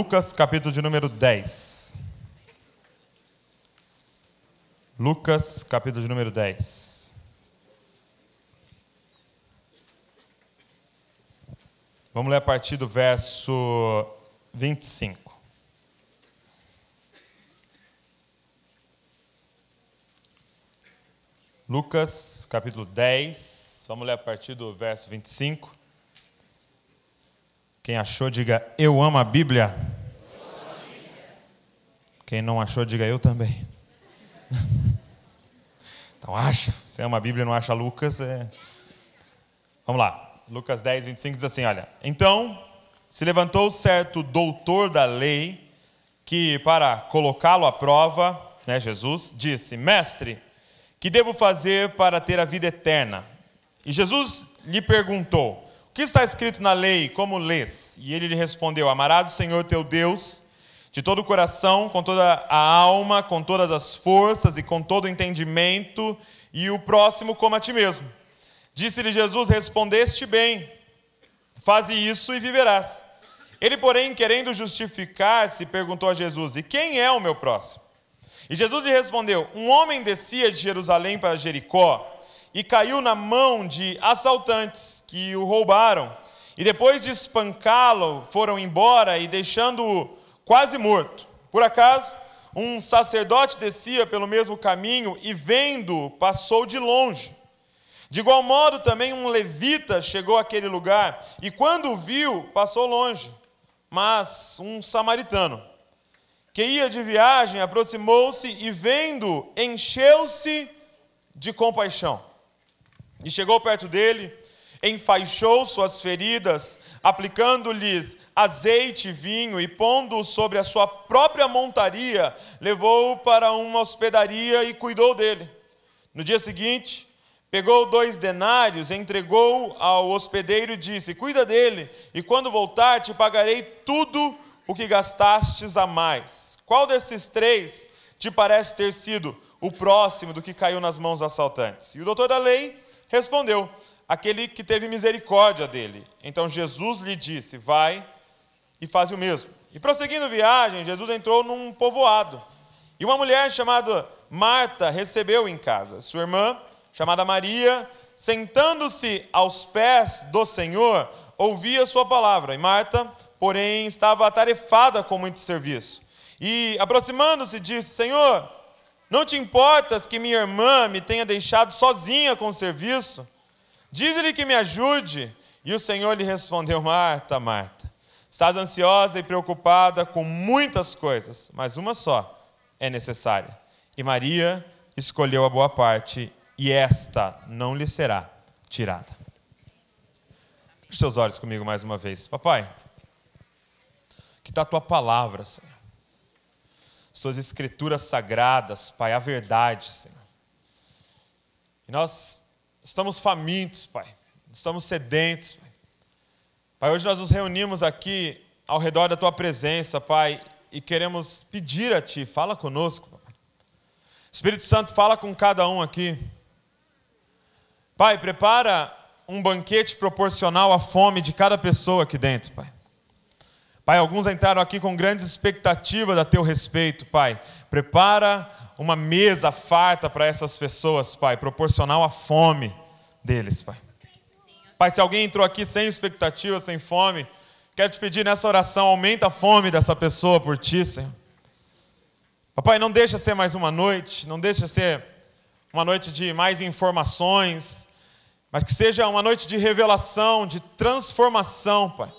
Lucas, capítulo de número 10. Lucas, capítulo de número 10. Vamos ler a partir do verso 25. Lucas, capítulo 10. Vamos ler a partir do verso 25. Quem achou, diga, eu amo a Bíblia. Quem não achou, diga, eu também. Então acha, você ama a Bíblia e não acha Lucas, Vamos lá, Lucas 10, 25 diz assim, olha. Então, se levantou certo doutor da lei, que para colocá-lo à prova, Jesus, disse, mestre, que devo fazer para ter a vida eterna? E Jesus lhe perguntou, o que está escrito na lei, como lês? E ele lhe respondeu, amarás o Senhor teu Deus de todo o coração, com toda a alma, com todas as forças e com todo o entendimento, e o próximo como a ti mesmo. Disse-lhe Jesus, respondeste bem, faze isso e viverás. Ele, porém, querendo justificar-se, perguntou a Jesus, e quem é o meu próximo? E Jesus lhe respondeu, um homem descia de Jerusalém para Jericó, e caiu na mão de assaltantes que o roubaram, e depois de espancá-lo, foram embora e deixando-o quase morto. Por acaso, um sacerdote descia pelo mesmo caminho e, vendo-o, passou de longe. De igual modo, também um levita chegou àquele lugar, e quando o viu, passou longe. Mas um samaritano, que ia de viagem, aproximou-se e, vendo, encheu-se de compaixão. E chegou perto dele, enfaixou suas feridas, aplicando-lhes azeite e vinho, e pondo-o sobre a sua própria montaria, levou-o para uma hospedaria e cuidou dele. No dia seguinte, pegou 2 denários, entregou ao hospedeiro e disse, cuida dele, e quando voltar te pagarei tudo o que gastastes a mais. Qual desses 3 te parece ter sido o próximo do que caiu nas mãos dos assaltantes? E o doutor da lei respondeu, aquele que teve misericórdia dele. Então Jesus lhe disse, vai e faz o mesmo. E prosseguindo a viagem, Jesus entrou num povoado. E uma mulher chamada Marta recebeu em casa. Sua irmã, chamada Maria, sentando-se aos pés do Senhor, ouvia sua palavra. E Marta, porém, estava atarefada com muito serviço. E, aproximando-se, disse, Senhor, não te importas que minha irmã me tenha deixado sozinha com o serviço? Diz-lhe que me ajude. E o Senhor lhe respondeu, Marta, Marta, estás ansiosa e preocupada com muitas coisas, mas uma só é necessária. E Maria escolheu a boa parte, e esta não lhe será tirada. Feche seus olhos comigo mais uma vez. Papai, que está a tua palavra, Senhor. Suas escrituras sagradas, Pai, a verdade, Senhor. E nós estamos famintos, Pai. Estamos sedentos, Pai. Pai, hoje nós nos reunimos aqui ao redor da Tua presença, Pai, e queremos pedir a Ti, fala conosco, Pai. Espírito Santo, fala com cada um aqui. Pai, prepara um banquete proporcional à fome de cada pessoa aqui dentro, Pai. Pai, alguns entraram aqui com grandes expectativas a Teu respeito, Pai. Prepara uma mesa farta para essas pessoas, Pai, proporcional à fome deles, Pai. Pai, se alguém entrou aqui sem expectativa, sem fome, quero te pedir nessa oração, aumenta a fome dessa pessoa por Ti, Senhor. Papai, não deixa ser mais uma noite, não deixa ser uma noite de mais informações, mas que seja uma noite de revelação, de transformação, Pai.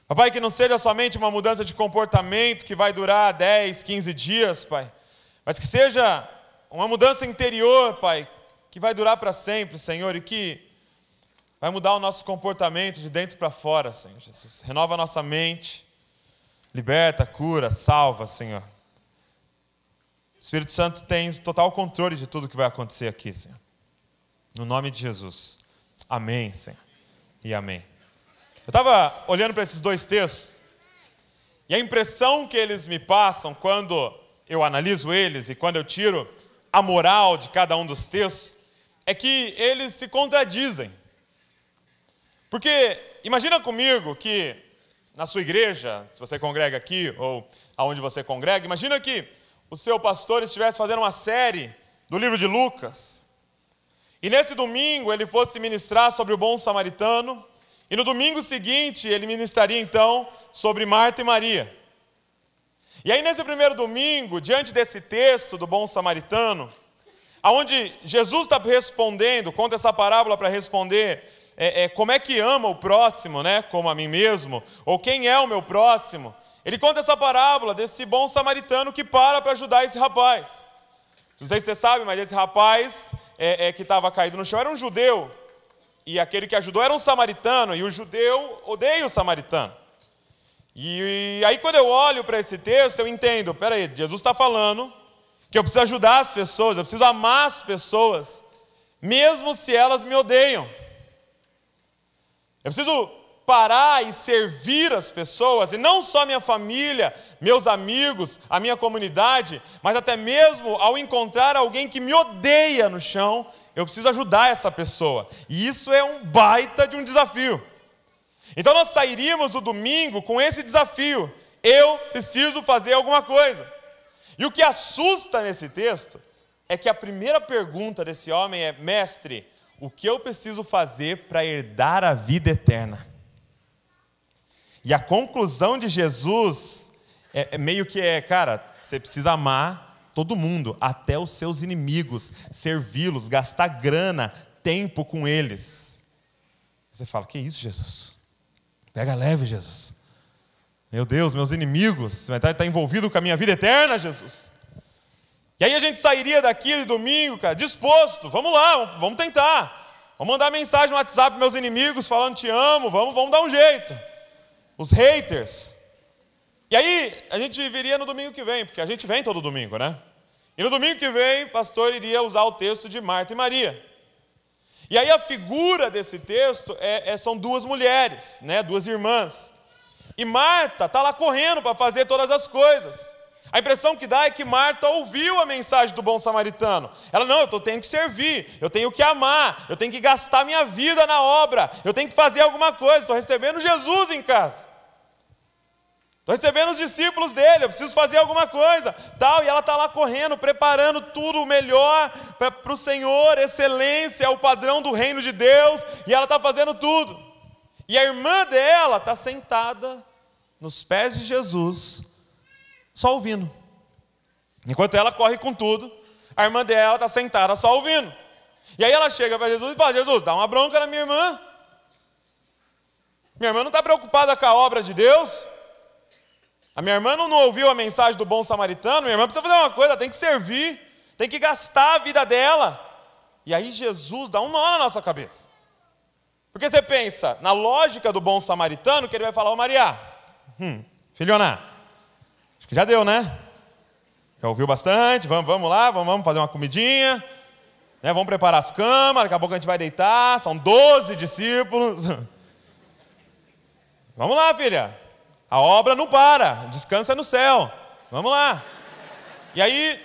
Papai, que não seja somente uma mudança de comportamento que vai durar 10, 15 dias, Pai, mas que seja uma mudança interior, Pai, que vai durar para sempre, Senhor, e que vai mudar o nosso comportamento de dentro para fora, Senhor Jesus. Renova a nossa mente, liberta, cura, salva, Senhor. Espírito Santo tem total controle de tudo que vai acontecer aqui, Senhor. No nome de Jesus. Amém, Senhor. E amém. Eu estava olhando para esses 2 textos, e a impressão que eles me passam quando eu analiso eles e quando eu tiro a moral de cada um dos textos, é que eles se contradizem. Porque imagina comigo que na sua igreja, se você congrega aqui ou aonde você congrega, imagina que o seu pastor estivesse fazendo uma série do livro de Lucas, e nesse domingo ele fosse ministrar sobre o bom samaritano, e no domingo seguinte ele ministraria então sobre Marta e Maria. E aí nesse primeiro domingo, diante desse texto do bom samaritano, aonde Jesus está respondendo, conta essa parábola para responder como é que ama o próximo, né, como a mim mesmo, ou quem é o meu próximo. Ele conta essa parábola desse bom samaritano que para ajudar esse rapaz. Não sei se você sabe, mas esse rapaz que estava caído no chão era um judeu, e aquele que ajudou era um samaritano, e o judeu odeia o samaritano. E aí quando eu olho para esse texto, eu entendo, peraí, Jesus está falando que eu preciso ajudar as pessoas, eu preciso amar as pessoas, mesmo se elas me odeiam. Eu preciso parar e servir as pessoas, e não só minha família, meus amigos, a minha comunidade, mas até mesmo ao encontrar alguém que me odeia no chão, eu preciso ajudar essa pessoa. E isso é um baita de um desafio. Então nós sairíamos do domingo com esse desafio. Eu preciso fazer alguma coisa. E o que assusta nesse texto é que a primeira pergunta desse homem é: mestre, o que eu preciso fazer para herdar a vida eterna? E a conclusão de Jesus meio que cara, você precisa amar todo mundo, até os seus inimigos, servi-los, gastar grana, tempo com eles. Você fala: que isso, Jesus? Pega leve, Jesus. Meu Deus, meus inimigos, você vai estar envolvido com a minha vida eterna, Jesus. E aí a gente sairia daqui no domingo, cara, disposto, vamos lá, vamos tentar. Vamos mandar mensagem no WhatsApp para meus inimigos, falando te amo, vamos dar um jeito. Os haters. E aí a gente viria no domingo que vem, porque a gente vem todo domingo, né? E no domingo que vem, o pastor iria usar o texto de Marta e Maria. E aí a figura desse texto são duas mulheres, né? Duas irmãs. E Marta está lá correndo para fazer todas as coisas. A impressão que dá é que Marta ouviu a mensagem do bom samaritano. Ela: não, eu tenho que servir, eu tenho que amar, eu tenho que gastar minha vida na obra, eu tenho que fazer alguma coisa, estou recebendo Jesus em casa. Estou recebendo os discípulos dele, eu preciso fazer alguma coisa. Tal, e ela está lá correndo, preparando tudo o melhor para o Senhor, excelência, é o padrão do reino de Deus, e ela está fazendo tudo. E a irmã dela está sentada nos pés de Jesus, só ouvindo. Enquanto ela corre com tudo, a irmã dela está sentada só ouvindo. E aí ela chega para Jesus e fala: Jesus, dá uma bronca na minha irmã. Minha irmã não está preocupada com a obra de Deus. A minha irmã não ouviu a mensagem do bom samaritano. Minha irmã precisa fazer uma coisa, ela tem que servir, tem que gastar a vida dela. E aí Jesus dá um nó na nossa cabeça. Porque você pensa, na lógica do bom samaritano, que ele vai falar: ô Maria, filhona, acho que já deu, né? Já ouviu bastante, vamos lá, vamos fazer uma comidinha, né? Vamos preparar as camas, daqui a pouco a gente vai deitar, são 12 discípulos. Vamos lá, filha. A obra não para, descansa no céu. Vamos lá. E aí,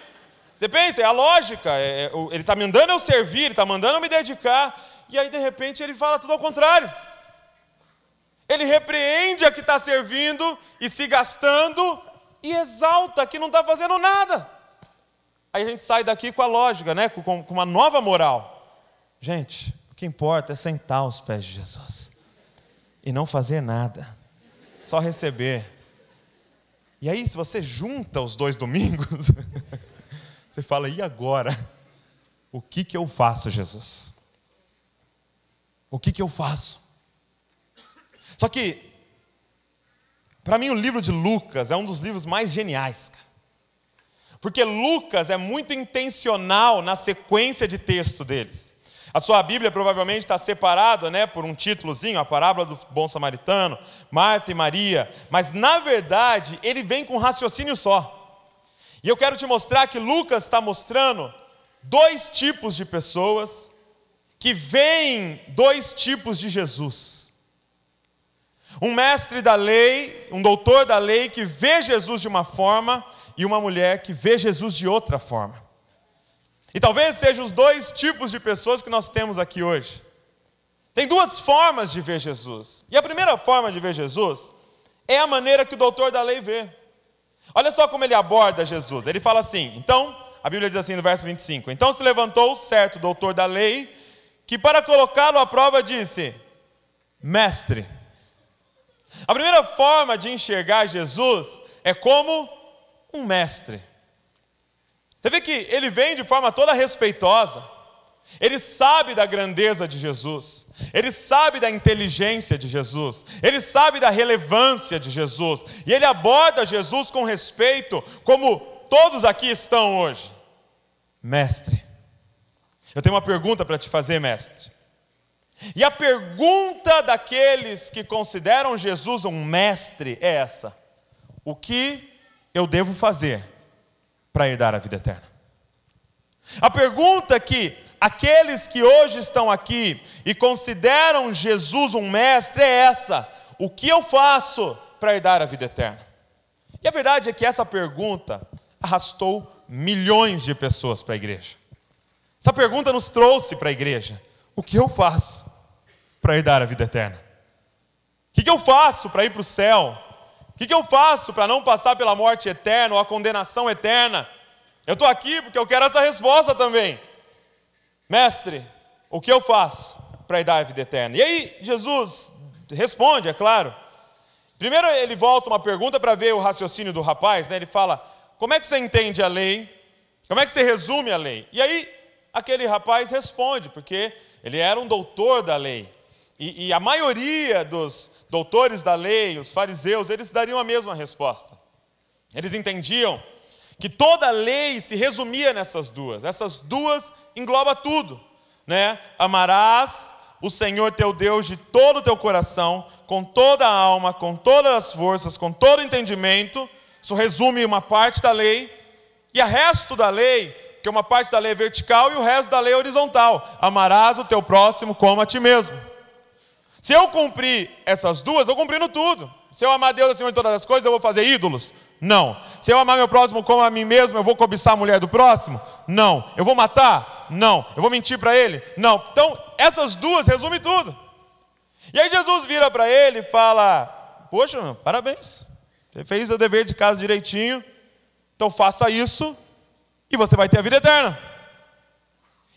você pensa, é a lógica. Ele está mandando eu servir, ele está mandando eu me dedicar. E aí, de repente, ele fala tudo ao contrário. Ele repreende a que está servindo e se gastando e exalta a que não está fazendo nada. Aí a gente sai daqui com a lógica, né? Com uma nova moral. Gente, o que importa é sentar aos pés de Jesus e não fazer nada. Só receber. E aí, se você junta os dois domingos, você fala: e agora? O que eu faço, Jesus? O que eu faço? Só que, para mim, o livro de Lucas é um dos livros mais geniais, cara. Porque Lucas é muito intencional na sequência de texto deles. A sua Bíblia provavelmente está separada, né, por um títulozinho, a parábola do bom samaritano, Marta e Maria. Mas, na verdade, ele vem com um raciocínio só. E eu quero te mostrar que Lucas está mostrando dois tipos de pessoas que veem dois tipos de Jesus. Um mestre da lei, um doutor da lei que vê Jesus de uma forma e uma mulher que vê Jesus de outra forma. E talvez sejam os dois tipos de pessoas que nós temos aqui hoje. Tem duas formas de ver Jesus. E a primeira forma de ver Jesus É a maneira que o doutor da lei vê. Olha só como ele aborda Jesus. Ele fala assim, então, a Bíblia diz assim no verso 25, então se levantou certo doutor da lei, que para colocá-lo à prova disse, mestre. A primeira forma de enxergar Jesus é como um mestre. Você vê que ele vem de forma toda respeitosa. Ele sabe da grandeza de Jesus. Ele sabe da inteligência de Jesus. Ele sabe da relevância de Jesus. E ele aborda Jesus com respeito, como todos aqui estão hoje. Mestre, eu tenho uma pergunta para te fazer, mestre. E a pergunta daqueles que consideram Jesus um mestre é essa: o que eu devo fazer para herdar a vida eterna? A pergunta que aqueles que hoje estão aqui e consideram Jesus um mestre é essa: o que eu faço para herdar a vida eterna? E a verdade é que essa pergunta arrastou milhões de pessoas para a igreja. Essa pergunta nos trouxe para a igreja: o que eu faço para herdar a vida eterna? O que eu faço para ir para o céu? O que eu faço para não passar pela morte eterna ou a condenação eterna? Eu estou aqui porque eu quero essa resposta também. Mestre, o que eu faço para herdar a vida eterna? E aí Jesus responde, é claro. Primeiro ele volta uma pergunta para ver o raciocínio do rapaz, né? Ele fala, como é que você entende a lei? Como é que você resume a lei? E aí aquele rapaz responde, porque ele era um doutor da lei. E a maioria dos doutores da lei, os fariseus, eles dariam a mesma resposta. Eles entendiam que toda a lei se resumia nessas duas. Essas duas engloba tudo, né? Amarás o Senhor teu Deus de todo o teu coração, com toda a alma, com todas as forças, com todo o entendimento. Isso resume uma parte da lei. E o resto da lei, que uma parte da lei é vertical e o resto da lei é horizontal. Amarás o teu próximo como a ti mesmo. Se eu cumprir essas duas, estou cumprindo tudo. Se eu amar Deus acima de todas as coisas, eu vou fazer ídolos? Não. Se eu amar meu próximo como a mim mesmo, eu vou cobiçar a mulher do próximo? Não. Eu vou matar? Não. Eu vou mentir para ele? Não. Então, essas duas resumem tudo. E aí Jesus vira para ele e fala, poxa, meu, parabéns. Você fez o dever de casa direitinho, então faça isso e você vai ter a vida eterna.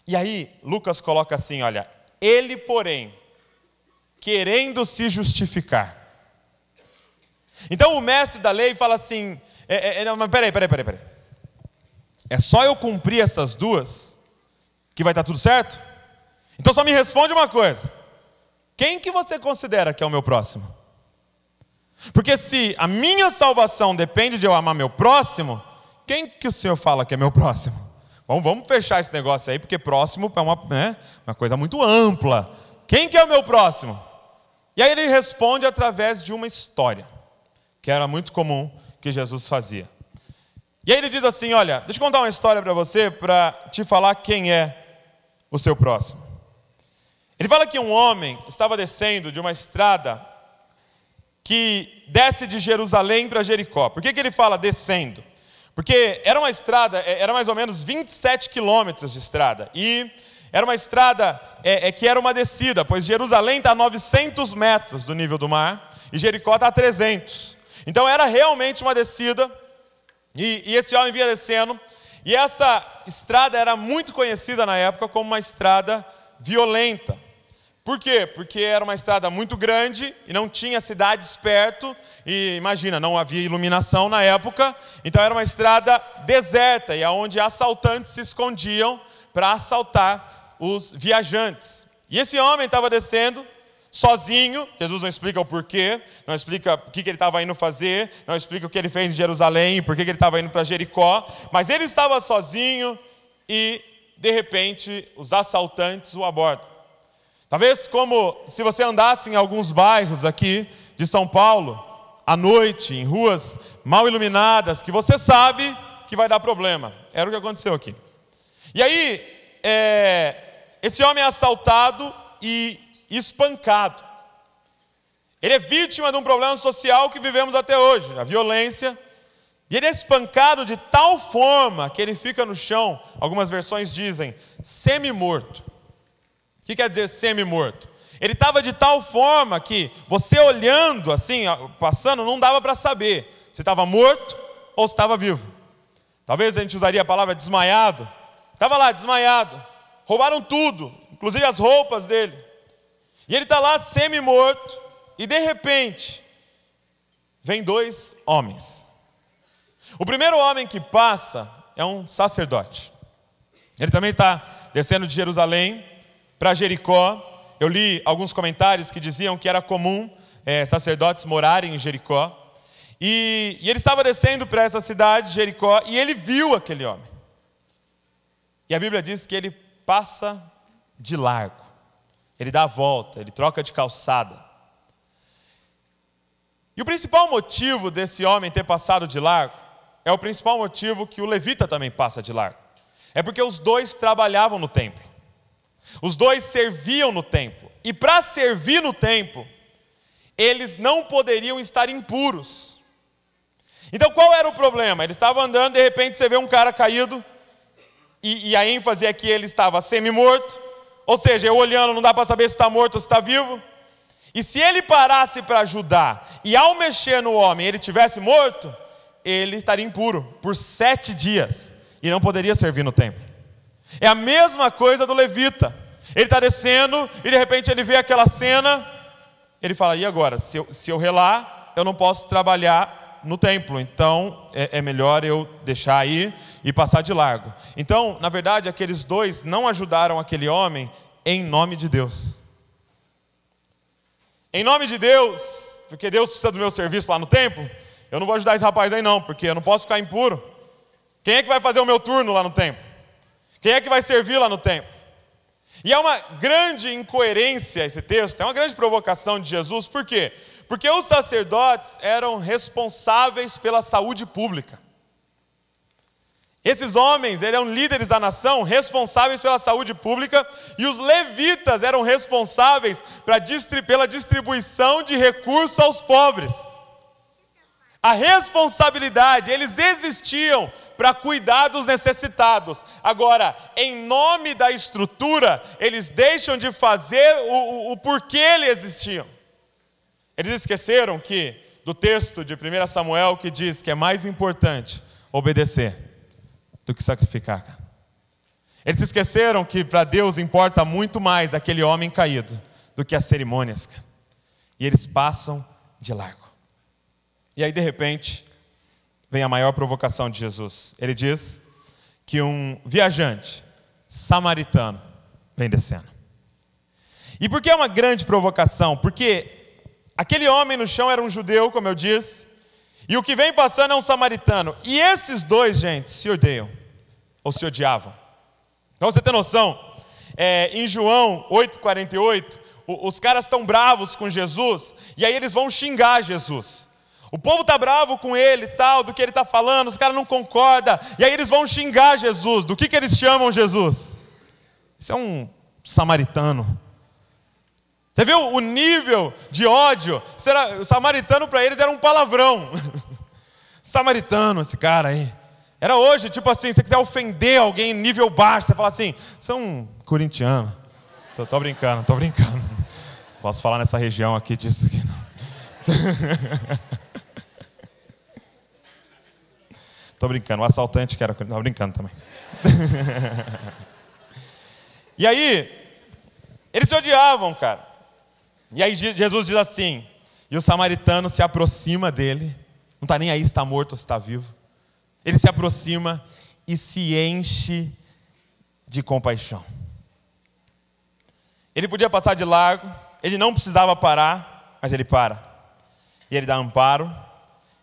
E aí, Lucas coloca assim, olha, ele, porém, querendo se justificar. Então o mestre da lei fala assim, mas peraí. É só eu cumprir essas duas que vai estar tudo certo? Então só me responde uma coisa. Quem que você considera que é o meu próximo? Porque se a minha salvação depende de eu amar meu próximo, quem que o Senhor fala que é meu próximo? Vamos fechar esse negócio aí, porque próximo é uma coisa muito ampla. Quem que é o meu próximo? E aí ele responde através de uma história, que era muito comum que Jesus fazia. E aí ele diz assim, olha, deixa eu contar uma história para você, para te falar quem é o seu próximo. Ele fala que um homem estava descendo de uma estrada que desce de Jerusalém para Jericó. Por que ele fala descendo? Porque era uma estrada, era mais ou menos 27 quilômetros de estrada. E era uma estrada que era uma descida, pois Jerusalém está a 900 metros do nível do mar e Jericó está a 300. Então era realmente uma descida e esse homem vinha descendo. E essa estrada era muito conhecida na época como uma estrada violenta. Por quê? Porque era uma estrada muito grande e não tinha cidades perto. E imagina, não havia iluminação na época. Então era uma estrada deserta e onde assaltantes se escondiam para assaltar os viajantes. E esse homem estava descendo sozinho. Jesus não explica o porquê, não explica o que ele estava indo fazer, não explica o que ele fez em Jerusalém, por que ele estava indo para Jericó. Mas ele estava sozinho e, de repente, os assaltantes o abordam. Talvez como se você andasse em alguns bairros aqui de São Paulo, à noite, em ruas mal iluminadas, que você sabe que vai dar problema. Era o que aconteceu aqui. E aí, esse homem é assaltado e espancado. Ele é vítima de um problema social que vivemos até hoje, a violência. E ele é espancado de tal forma que ele fica no chão, algumas versões dizem, semi-morto. O que quer dizer semi-morto? Ele estava de tal forma que você olhando assim, passando, não dava para saber se estava morto ou se estava vivo. Talvez a gente usaria a palavra desmaiado. Estava lá desmaiado. Roubaram tudo, inclusive as roupas dele. E ele está lá semi-morto. E de repente, vem 2 homens. O primeiro homem que passa é um sacerdote. Ele também está descendo de Jerusalém para Jericó. Eu li alguns comentários que diziam que era comum sacerdotes morarem em Jericó. E ele estava descendo para essa cidade, Jericó, e ele viu aquele homem. E a Bíblia diz que ele passa de largo. Ele dá a volta, ele troca de calçada. E o principal motivo desse homem ter passado de largo é o principal motivo que o levita também passa de largo. É porque os 2 trabalhavam no templo. Os 2 serviam no templo. E para servir no templo, eles não poderiam estar impuros. Então qual era o problema? Eles estavam andando, de repente você vê um cara caído, e a ênfase é que ele estava semi-morto, ou seja, eu olhando não dá para saber se está morto ou se está vivo. E se ele parasse para ajudar, e ao mexer no homem ele tivesse morto, ele estaria impuro por 7 dias, e não poderia servir no templo. É a mesma coisa do levita. Ele está descendo, e de repente ele vê aquela cena, ele fala, e agora? Se eu relar, eu não posso trabalhar no templo, então é melhor eu deixar aí e passar de largo. Então, na verdade, aqueles 2 não ajudaram aquele homem em nome de Deus. Em nome de Deus, porque Deus precisa do meu serviço lá no templo, eu não vou ajudar esse rapaz aí não, porque eu não posso ficar impuro. Quem é que vai fazer o meu turno lá no templo? Quem é que vai servir lá no templo? E é uma grande incoerência esse texto, é uma grande provocação de Jesus, por quê? Porque os sacerdotes eram responsáveis pela saúde pública. Esses homens eram líderes da nação, responsáveis pela saúde pública, e os levitas eram responsáveis pela distribuição de recursos aos pobres. A responsabilidade, eles existiam para cuidar dos necessitados. Agora, em nome da estrutura, eles deixam de fazer o porquê eles existiam. Eles esqueceram do texto de 1 Samuel que diz que é mais importante obedecer do que sacrificar. Cara. Eles esqueceram que para Deus importa muito mais aquele homem caído do que as cerimônias. Cara. E eles passam de largo. E aí de repente vem a maior provocação de Jesus. Ele diz que um viajante samaritano vem descendo. E por que é uma grande provocação? Porque aquele homem no chão era um judeu, como eu disse, e o que vem passando é um samaritano. E esses 2, gente, se odeiam, ou se odiavam. Então você tem noção, em João 8,48, os caras estão bravos com Jesus, e aí eles vão xingar Jesus. O povo está bravo com ele e tal, do que ele está falando, os caras não concordam, e aí eles vão xingar Jesus. Do que eles chamam Jesus? Isso é um samaritano. Você viu o nível de ódio? O samaritano para eles era um palavrão. Samaritano, esse cara aí. Era hoje, tipo assim, se você quiser ofender alguém em nível baixo, você fala assim, você é um corintiano. Tô brincando. Posso falar nessa região aqui disso aqui, não. Tô brincando, o assaltante que era... Tô brincando também. E aí, eles se odiavam, cara. E aí Jesus diz assim, e o samaritano se aproxima dele, não está nem aí se está morto ou se está vivo. Ele se aproxima e se enche de compaixão. Ele podia passar de largo, ele não precisava parar, mas ele para. E ele dá amparo,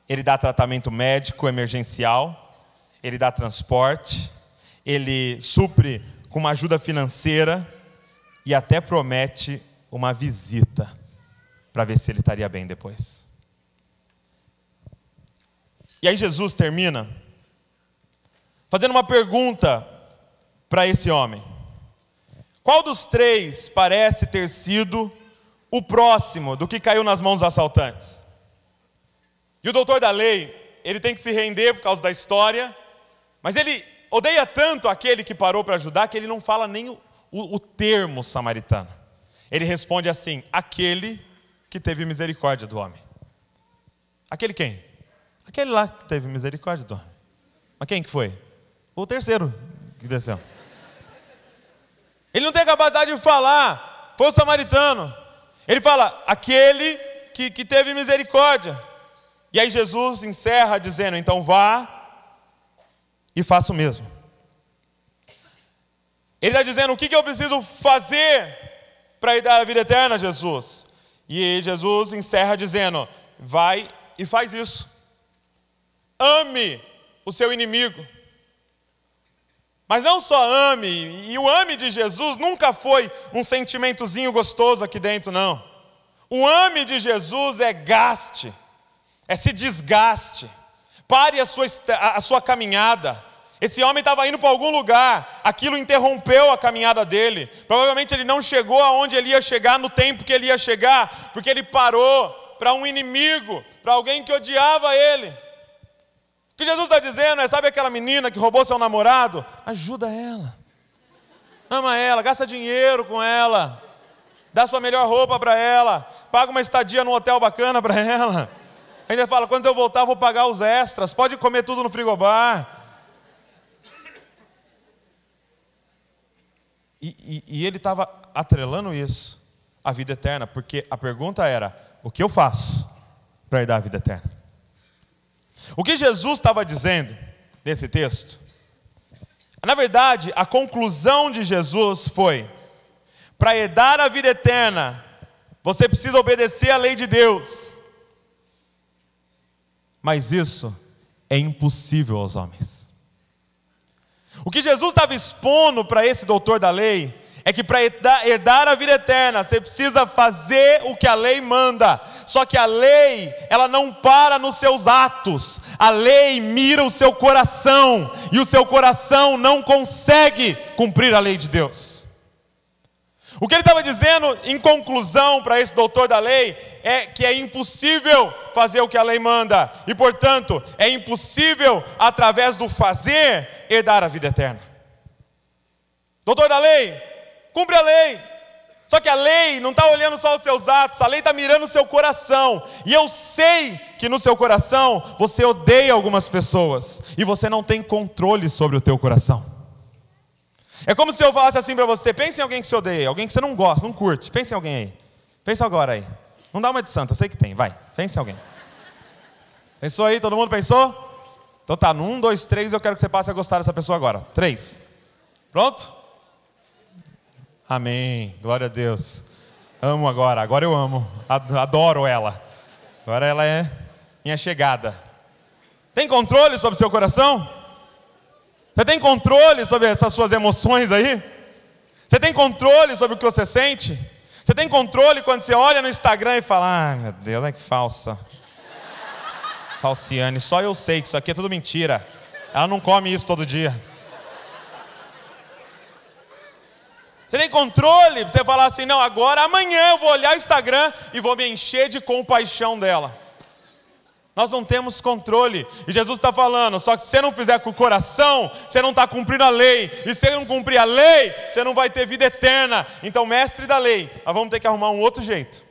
ele dá tratamento médico emergencial, ele dá transporte, ele supre com uma ajuda financeira e até promete uma visita para ver se ele estaria bem depois. E aí Jesus termina fazendo uma pergunta para esse homem. Qual dos 3 parece ter sido o próximo do que caiu nas mãos dos assaltantes? E o doutor da lei, ele tem que se render por causa da história, mas ele odeia tanto aquele que parou para ajudar que ele não fala nem o termo samaritano. Ele responde assim: aquele que teve misericórdia do homem. Aquele quem? Aquele lá que teve misericórdia do homem. Mas quem que foi? O terceiro que desceu. Ele não tem capacidade de falar, foi o samaritano. Ele fala: aquele que teve misericórdia. E aí Jesus encerra dizendo: então vá e faça o mesmo. Ele está dizendo: o que eu preciso fazer para ir dar a vida eterna, Jesus? E Jesus encerra dizendo: vai e faz isso. Ame o seu inimigo. Mas não só ame, e o ame de Jesus nunca foi um sentimentozinho gostoso aqui dentro, não. O ame de Jesus é gaste, é se desgaste, pare a sua caminhada. Esse homem estava indo para algum lugar, aquilo interrompeu a caminhada dele. Provavelmente ele não chegou aonde ele ia chegar no tempo que ele ia chegar, porque ele parou para um inimigo, para alguém que odiava ele. O que Jesus está dizendo é: sabe aquela menina que roubou seu namorado? Ajuda ela, ama ela, gasta dinheiro com ela, dá sua melhor roupa para ela, paga uma estadia num hotel bacana para ela. Ainda fala: quando eu voltar vou pagar os extras, pode comer tudo no frigobar. E ele estava atrelando isso à vida eterna, porque a pergunta era: o que eu faço para herdar a vida eterna? O que Jesus estava dizendo nesse texto, na verdade, a conclusão de Jesus foi: para herdar a vida eterna, você precisa obedecer à lei de Deus. Mas isso é impossível aos homens. O que Jesus estava expondo para esse doutor da lei é que para herdar a vida eterna, você precisa fazer o que a lei manda. Só que a lei, ela não para nos seus atos. A lei mira o seu coração, e o seu coração não consegue cumprir a lei de Deus. O que ele estava dizendo em conclusão para esse doutor da lei é que é impossível fazer o que a lei manda, e portanto é impossível através do fazer herdar a vida eterna. Doutor da lei, cumpre a lei. Só que a lei não está olhando só os seus atos, a lei está mirando o seu coração. E eu sei que no seu coração você odeia algumas pessoas, e você não tem controle sobre o teu coração. É como se eu falasse assim para você: pense em alguém que você odeia, alguém que você não gosta, não curte. Pense em alguém aí. Pensa agora aí. Não dá uma de santo, eu sei que tem, vai. Pense em alguém. Pensou aí? Todo mundo pensou? Então tá, no 1, 2, 3 eu quero que você passe a gostar dessa pessoa agora. 3. Pronto? Amém, glória a Deus. Amo agora eu amo, adoro ela. Agora ela é minha chegada. Tem controle sobre o seu coração? Você tem controle sobre essas suas emoções aí? Você tem controle sobre o que você sente? Você tem controle quando você olha no Instagram e fala: ah, meu Deus, é que falsa. Falciane, só eu sei que isso aqui é tudo mentira. Ela não come isso todo dia. Você tem controle para você falar assim: não, agora, amanhã eu vou olhar o Instagram e vou me encher de compaixão dela. Nós não temos controle. E Jesus está falando: só que se você não fizer com o coração, você não está cumprindo a lei. E se você não cumprir a lei, você não vai ter vida eterna. Então, mestre da lei, nós vamos ter que arrumar um outro jeito.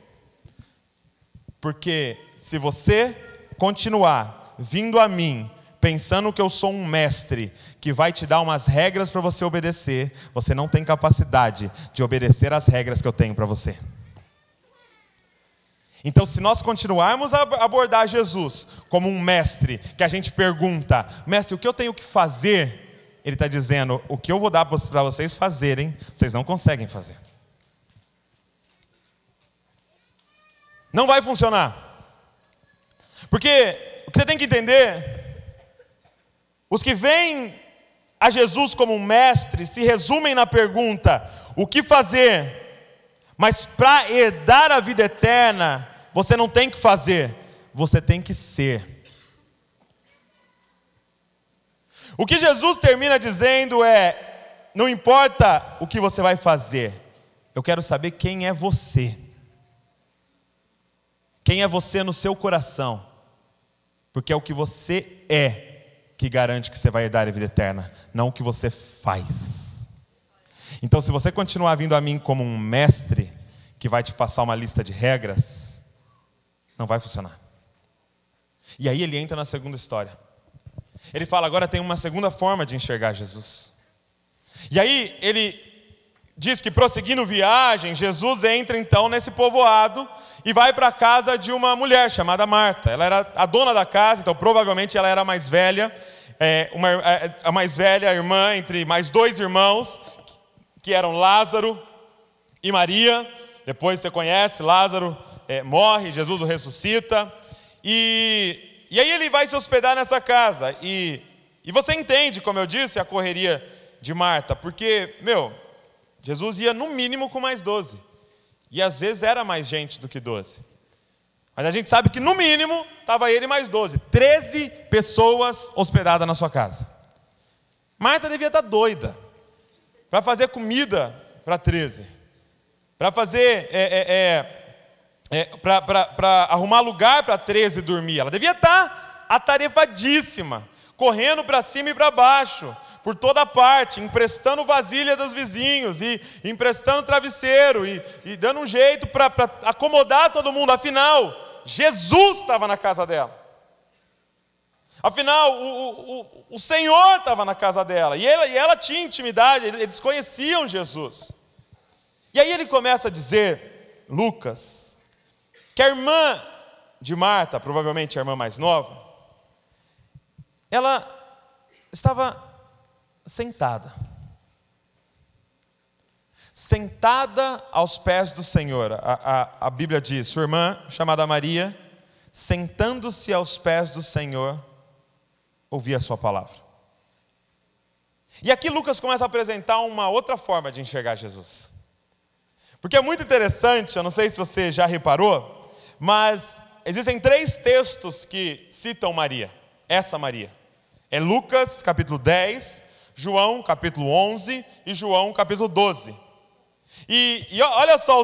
Porque se você continuar vindo a mim, pensando que eu sou um mestre que vai te dar umas regras para você obedecer, você não tem capacidade de obedecer às regras que eu tenho para você. Então, se nós continuarmos a abordar Jesus como um mestre, que a gente pergunta: mestre, o que eu tenho que fazer? Ele está dizendo: o que eu vou dar para vocês fazerem, vocês não conseguem fazer. Não vai funcionar. Porque o que você tem que entender, os que veem a Jesus como um mestre se resumem na pergunta: o que fazer? Mas para herdar a vida eterna, você não tem que fazer, você tem que ser. O que Jesus termina dizendo é: não importa o que você vai fazer, eu quero saber quem é você. Quem é você no seu coração. Porque é o que você é que garante que você vai herdar a vida eterna, não o que você faz. Então, se você continuar vindo a mim como um mestre que vai te passar uma lista de regras, não vai funcionar. E aí ele entra na segunda história. Ele fala, agora tem uma segunda forma de enxergar Jesus. E aí ele diz que prosseguindo viagem, Jesus entra então nesse povoado e vai para a casa de uma mulher chamada Marta. Ela era a dona da casa, então provavelmente ela era a mais velha, a mais velha irmã entre mais dois irmãos, que eram Lázaro e Maria. Depois você conhece, Lázaro morre, Jesus o ressuscita. E aí ele vai se hospedar nessa casa. E você entende, como eu disse, a correria de Marta. Porque, Jesus ia no mínimo com mais 12. E às vezes era mais gente do que 12. Mas a gente sabe que no mínimo estava ele mais 12. 13 pessoas hospedadas na sua casa. Marta devia estar doida para fazer comida para 13. Para fazer... para arrumar lugar para 13 dormir. Ela devia estar atarefadíssima, correndo para cima e para baixo, por toda parte, emprestando vasilha dos vizinhos, e emprestando travesseiro, e dando um jeito para acomodar todo mundo. Afinal, Jesus estava na casa dela. Afinal, o Senhor estava na casa dela, e ela tinha intimidade, eles conheciam Jesus. E aí ele começa a dizer, Lucas, que a irmã de Marta, provavelmente a irmã mais nova, ela estava sentada aos pés do Senhor. A Bíblia diz, sua irmã, chamada Maria, sentando-se aos pés do Senhor, ouvia a sua palavra. E aqui Lucas começa a apresentar uma outra forma de enxergar Jesus. Porque é muito interessante, eu não sei se você já reparou, mas existem 3 textos que citam Maria, essa Maria. É Lucas capítulo 10, João capítulo 11 e João capítulo 12. E olha só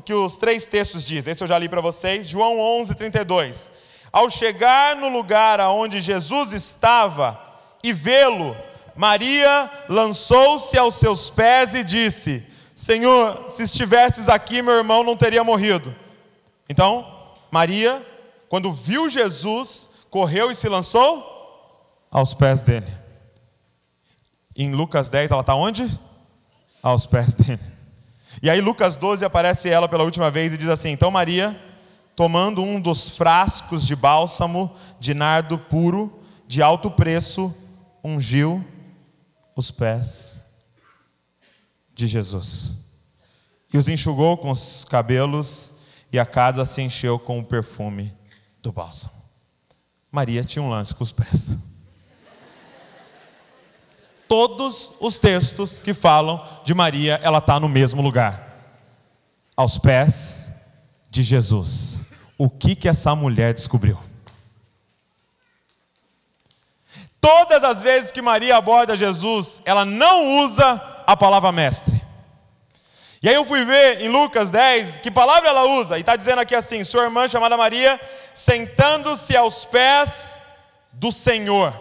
que os 3 textos dizem, esse eu já li para vocês, João 11, 32. Ao chegar no lugar aonde Jesus estava e vê-lo, Maria lançou-se aos seus pés e disse, Senhor, se estivesses aqui, meu irmão não teria morrido. Então, Maria, quando viu Jesus, correu e se lançou aos pés dele. Em Lucas 10, ela está onde? Aos pés dele. E aí Lucas 12 aparece ela pela última vez e diz assim, então Maria, tomando um dos frascos de bálsamo de nardo puro, de alto preço, ungiu os pés de Jesus. E os enxugou com os cabelos, e a casa se encheu com o perfume do bálsamo. Maria tinha um lance com os pés. Todos os textos que falam de Maria, ela está no mesmo lugar. Aos pés de Jesus. O que essa mulher descobriu? Todas as vezes que Maria aborda Jesus, ela não usa a palavra mestre. E aí eu fui ver em Lucas 10, que palavra ela usa? E está dizendo aqui assim, sua irmã chamada Maria, sentando-se aos pés do Senhor.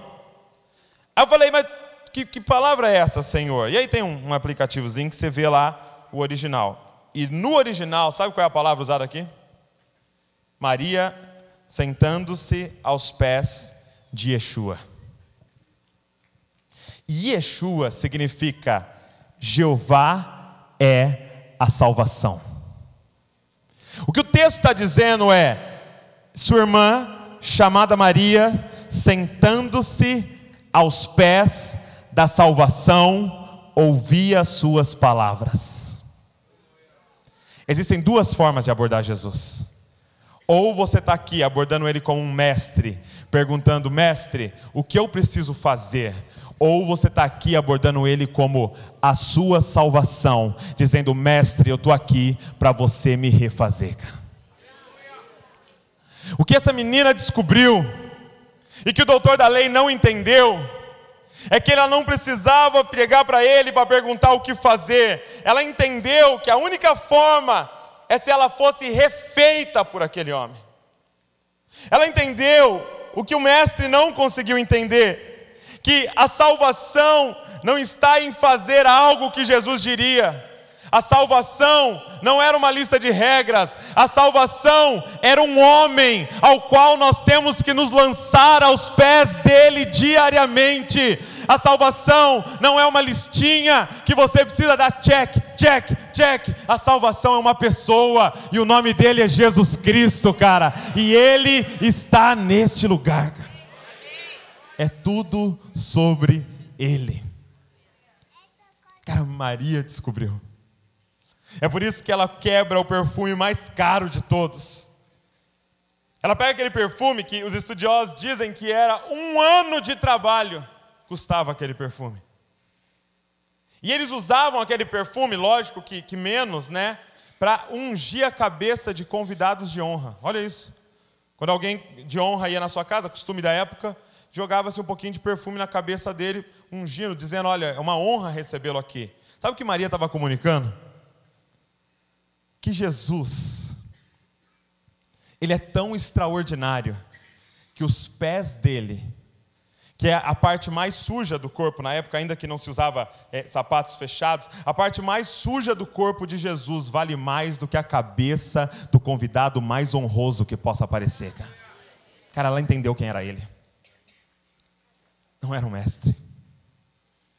Aí eu falei, mas que palavra é essa, Senhor? E aí tem um aplicativozinho que você vê lá o original. E no original, sabe qual é a palavra usada aqui? Maria sentando-se aos pés de Yeshua. E Yeshua significa Jeová é a salvação. O que o texto está dizendo é, sua irmã, chamada Maria, sentando-se aos pés da salvação, ouvia as suas palavras. Existem 2 formas de abordar Jesus. Ou você está aqui abordando ele como um mestre, perguntando, mestre, o que eu preciso fazer? Ou você está aqui abordando ele como a sua salvação, dizendo, mestre, eu estou aqui para você me refazer, cara. O que essa menina descobriu, e que o doutor da lei não entendeu, é que ela não precisava pregar para ele para perguntar o que fazer. Ela entendeu que a única forma é se ela fosse refeita por aquele homem. Ela entendeu o que o mestre não conseguiu entender, que a salvação não está em fazer algo que Jesus diria. A salvação não era uma lista de regras, a salvação era um homem ao qual nós temos que nos lançar aos pés dele diariamente. A salvação não é uma listinha que você precisa dar check, check, check. A salvação é uma pessoa e o nome dele é Jesus Cristo, cara. E ele está neste lugar, cara. É tudo sobre ele. Cara, Maria descobriu. É por isso que ela quebra o perfume mais caro de todos. Ela pega aquele perfume que os estudiosos dizem que era 1 ano de trabalho, custava aquele perfume. E eles usavam aquele perfume, lógico que menos, né? Para ungir a cabeça de convidados de honra. Olha isso. Quando alguém de honra ia na sua casa, costume da época, jogava-se um pouquinho de perfume na cabeça dele, ungindo, dizendo, olha, é uma honra recebê-lo aqui. Sabe o que Maria estava comunicando? Que Jesus, ele é tão extraordinário, que os pés dele, que é a parte mais suja do corpo, na época ainda que não se usava sapatos fechados, a parte mais suja do corpo de Jesus vale mais do que a cabeça do convidado mais honroso que possa aparecer, cara. Cara, ela entendeu quem era ele. Não era um mestre,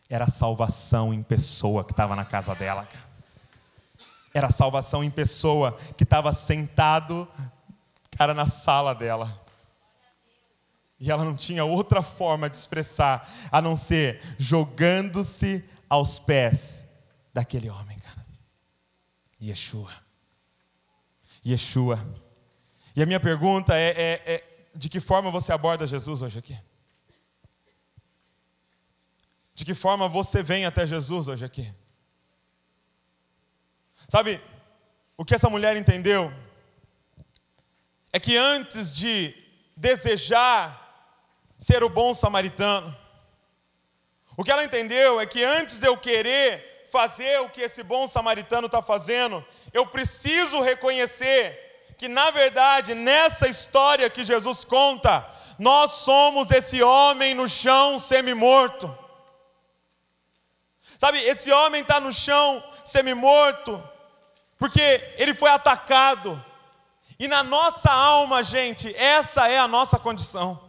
era a salvação em pessoa que estava na casa dela, cara. Era a salvação em pessoa que estava sentado, cara, na sala dela. E ela não tinha outra forma de expressar, a não ser jogando-se aos pés daquele homem, cara. Yeshua. Yeshua. E a minha pergunta é de que forma você aborda Jesus hoje aqui? De que forma você vem até Jesus hoje aqui? Sabe, o que essa mulher entendeu é que antes de desejar ser o bom samaritano, o que ela entendeu é que antes de eu querer fazer o que esse bom samaritano está fazendo, eu preciso reconhecer que, na verdade, nessa história que Jesus conta, nós somos esse homem no chão semi-morto. Sabe, esse homem está no chão semi-morto, porque ele foi atacado. E na nossa alma, gente, essa é a nossa condição.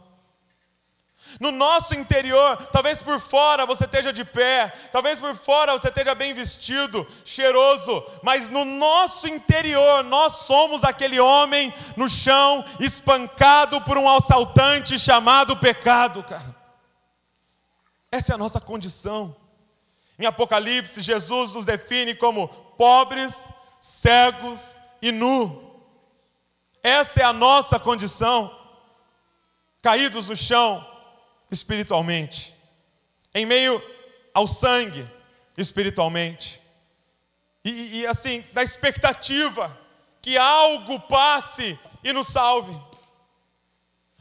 No nosso interior, talvez por fora você esteja de pé, talvez por fora você esteja bem vestido, cheiroso, mas no nosso interior, nós somos aquele homem no chão, espancado por um assaltante chamado pecado, cara. Essa é a nossa condição. Em Apocalipse, Jesus nos define como pobres, cegos e nu. Essa é a nossa condição, caídos no chão espiritualmente, em meio ao sangue espiritualmente, e assim, da expectativa que algo passe e nos salve,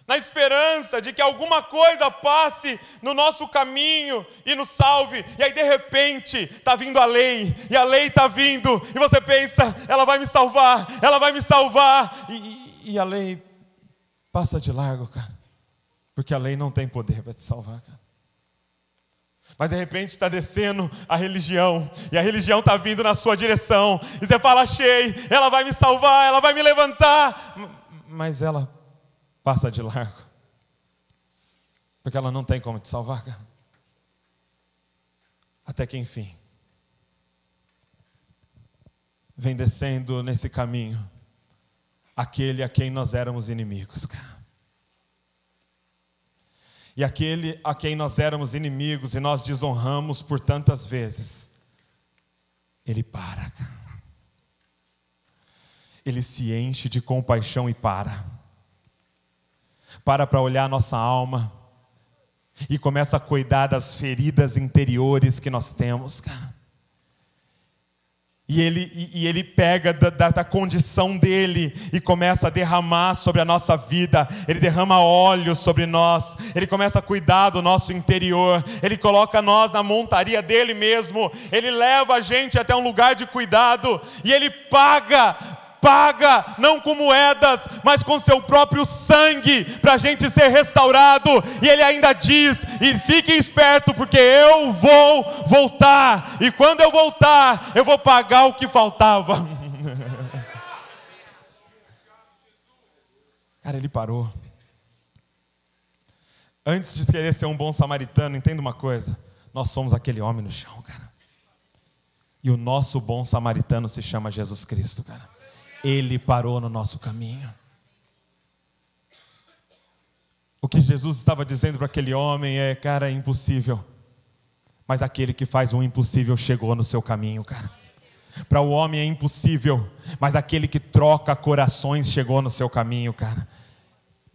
na esperança de que alguma coisa passe no nosso caminho e nos salve. E aí de repente está vindo a lei, e a lei está vindo, e você pensa, ela vai me salvar, e a lei passa de largo, cara, porque a lei não tem poder para te salvar, cara. Mas de repente está descendo a religião, e a religião está vindo na sua direção, e você fala, achei, ela vai me salvar, ela vai me levantar, mas ela passa de largo, porque ela não tem como te salvar, cara. Até que enfim, vem descendo nesse caminho aquele a quem nós éramos inimigos, cara. E aquele a quem nós éramos inimigos e nós desonramos por tantas vezes, ele para, cara. Ele se enche de compaixão e para olhar a nossa alma e começa a cuidar das feridas interiores que nós temos, cara. E ele pega da condição dele e começa a derramar sobre a nossa vida. Ele derrama óleo sobre nós. Ele começa a cuidar do nosso interior. Ele coloca nós na montaria dele mesmo. Ele leva a gente até um lugar de cuidado. E ele paga paga não com moedas, mas com seu próprio sangue, para a gente ser restaurado. E ele ainda diz: e fiquem espertos, porque eu vou voltar, e quando eu voltar, eu vou pagar o que faltava. Cara, ele parou. Antes de querer ser um bom samaritano, entenda uma coisa: nós somos aquele homem no chão, cara. E o nosso bom samaritano se chama Jesus Cristo, cara. Ele parou no nosso caminho. O que Jesus estava dizendo para aquele homem é: cara, é impossível. Mas aquele que faz o impossível chegou no seu caminho, cara. Para o homem é impossível, mas aquele que troca corações chegou no seu caminho, cara.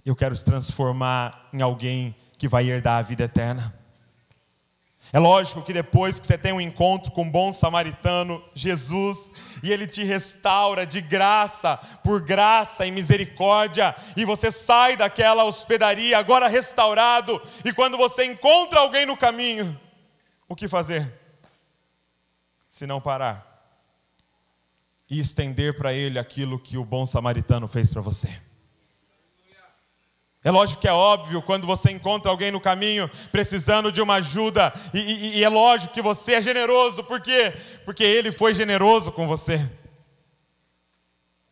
Eu quero te transformar em alguém que vai herdar a vida eterna. É lógico que depois que você tem um encontro com o bom samaritano, Jesus, e ele te restaura de graça, por graça e misericórdia, e você sai daquela hospedaria agora restaurado, e quando você encontra alguém no caminho, o que fazer? Se não parar e estender para ele aquilo que o bom samaritano fez para você. É lógico que é óbvio, quando você encontra alguém no caminho precisando de uma ajuda, e é lógico que você é generoso, por quê? Porque ele foi generoso com você.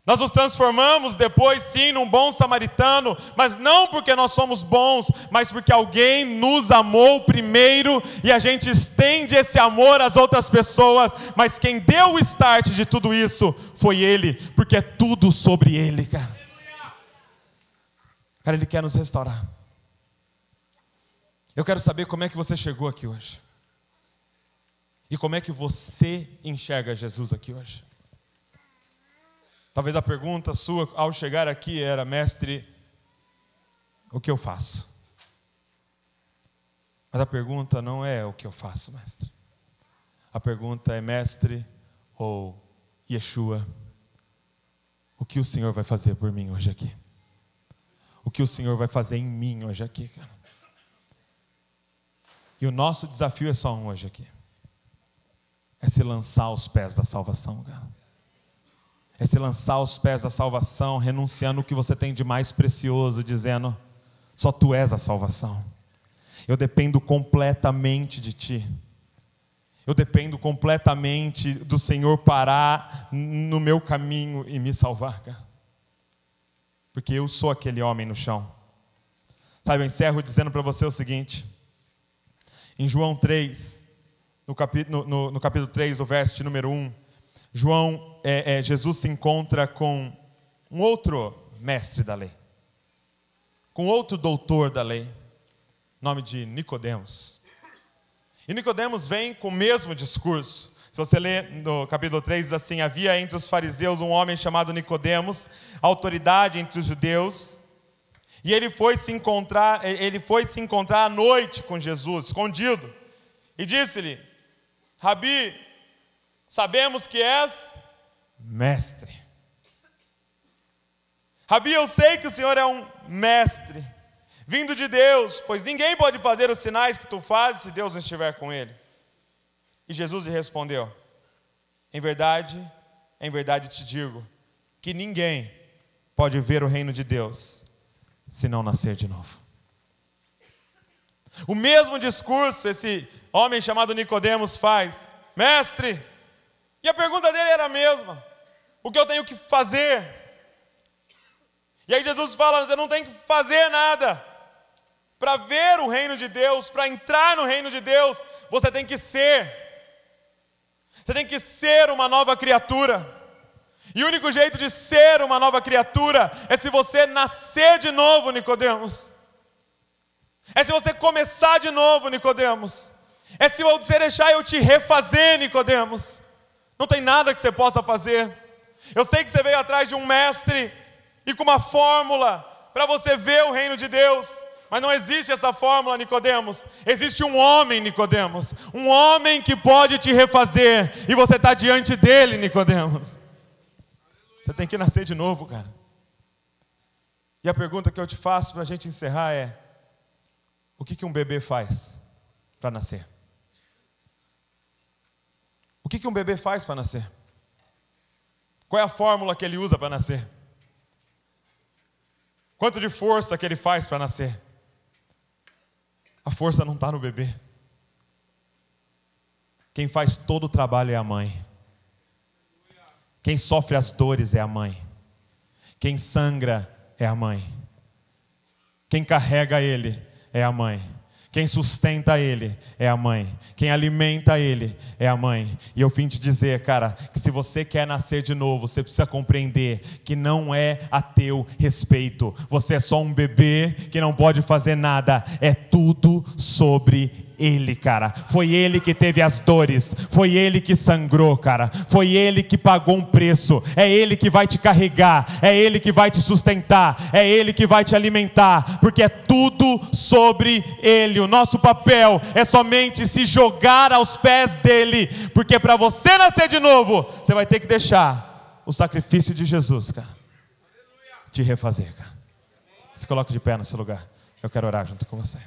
Nós nos transformamos depois sim num bom samaritano, mas não porque nós somos bons, mas porque alguém nos amou primeiro, e a gente estende esse amor às outras pessoas, mas quem deu o start de tudo isso foi ele, porque é tudo sobre ele, cara. Cara, ele quer nos restaurar. Eu quero saber como é que você chegou aqui hoje. E como é que você enxerga Jesus aqui hoje. Talvez a pergunta sua ao chegar aqui era: mestre, o que eu faço? Mas a pergunta não é o que eu faço, mestre. A pergunta é: mestre, ou Yeshua, o que o Senhor vai fazer por mim hoje aqui? O que o Senhor vai fazer em mim hoje aqui, cara? E o nosso desafio é só um hoje aqui: é se lançar aos pés da salvação, cara. É se lançar aos pés da salvação, renunciando o que você tem de mais precioso, dizendo: só tu és a salvação. Eu dependo completamente de ti. Eu dependo completamente do Senhor parar no meu caminho e me salvar, cara. Porque eu sou aquele homem no chão. Sabe, eu encerro dizendo para você o seguinte: em João 3, no capítulo 3, o verso de número 1, Jesus se encontra com um outro mestre da lei, com outro doutor da lei, nome de Nicodemos. E Nicodemos vem com o mesmo discurso. Se você ler no capítulo 3, diz assim: havia entre os fariseus um homem chamado Nicodemos, autoridade entre os judeus, e ele foi se encontrar à noite com Jesus, escondido, e disse-lhe: Rabi, sabemos que és mestre. Rabi, eu sei que o Senhor é um mestre, vindo de Deus, pois ninguém pode fazer os sinais que tu fazes se Deus não estiver com ele. E Jesus lhe respondeu: em verdade te digo, que ninguém pode ver o reino de Deus se não nascer de novo. O mesmo discurso esse homem chamado Nicodemos faz: mestre, e a pergunta dele era a mesma: o que eu tenho que fazer? E aí Jesus fala: você não tem que fazer nada. Para ver o reino de Deus, para entrar no reino de Deus, você tem que ser. Você tem que ser uma nova criatura. E o único jeito de ser uma nova criatura é se você nascer de novo, Nicodemos. É se você começar de novo, Nicodemos. É se você deixar eu te refazer, Nicodemos. Não tem nada que você possa fazer. Eu sei que você veio atrás de um mestre e com uma fórmula para você ver o reino de Deus. Mas não existe essa fórmula, Nicodemos. Existe um homem, Nicodemos. Um homem que pode te refazer. E você está diante dele, Nicodemos. Você tem que nascer de novo, cara. E a pergunta que eu te faço para a gente encerrar é: o que um bebê faz para nascer? O que um bebê faz para nascer? Qual é a fórmula que ele usa para nascer? Quanto de força que ele faz para nascer? A força não está no bebê. Quem faz todo o trabalho é a mãe. Quem sofre as dores é a mãe. Quem sangra é a mãe. Quem carrega ele é a mãe. Quem sustenta ele é a mãe. Quem alimenta ele é a mãe. E eu vim te dizer, cara, que se você quer nascer de novo, você precisa compreender que não é a teu respeito. Você é só um bebê que não pode fazer nada. É tudo sobre ele, cara. Foi ele que teve as dores. Foi ele que sangrou, cara. Foi ele que pagou um preço. É ele que vai te carregar. É ele que vai te sustentar. É ele que vai te alimentar. Porque é tudo sobre ele. O nosso papel é somente se jogar aos pés dele. Porque para você nascer de novo, você vai ter que deixar o sacrifício de Jesus, cara, te refazer, cara. Se coloque de pé no seu lugar. Eu quero orar junto com você.